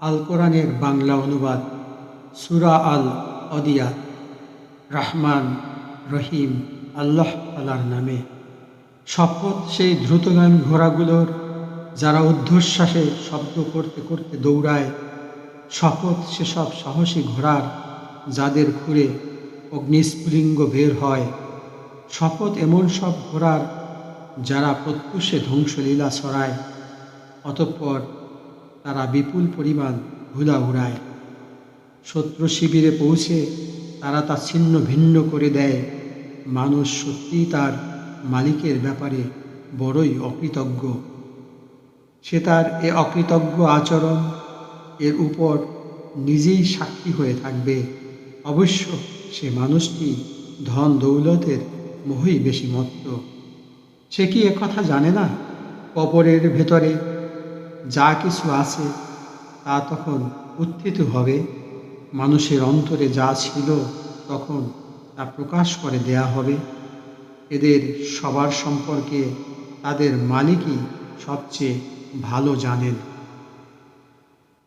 আল কোরআনের বাংলা অনুবাদ সূরা আল অদিয়াত। রহমান রহিম আল্লাহ তাআলার নামে। শপথ সেই দ্রুতগামী ঘোড়াগুলোর, যারা ঊর্ধ্বশ্বাসে শব্দ করতে করতে দৌড়ায়। শপথ সেসব সাহসী ঘোড়ার, যাদের খুঁড়ে অগ্নিস্ফুলিঙ্গ বের হয়। শপথ এমন সব ঘোড়ার, যারা প্রত্যুষে ধ্বংসলীলা ছড়ায়, অতঃপর তারা বিপুল পরিমাণ ধুলা উড়ায়। শত্রু শিবিরে পৌঁছে তারা তা ছিন্ন ভিন্ন করে দেয়। মানুষ সত্যিই তার মালিকের ব্যাপারে বড়ই অকৃতজ্ঞ। সে তার এ অকৃতজ্ঞ আচরণ এর উপর নিজেই সাক্ষী হয়ে থাকবে। অবশ্য সে মানুষটি ধন দৌলতের মোহেই বেশি মত্ত। সে কি একথা জানে না, কবরের ভেতরে যা কিছু আছে তা তখন উত্থিত হবে। মানুষের অন্তরে যা ছিল তখন তা প্রকাশ করে দেয়া হবে। এদের সবার সম্পর্কে তাদের মালিকই সবচেয়ে ভালো জানেন।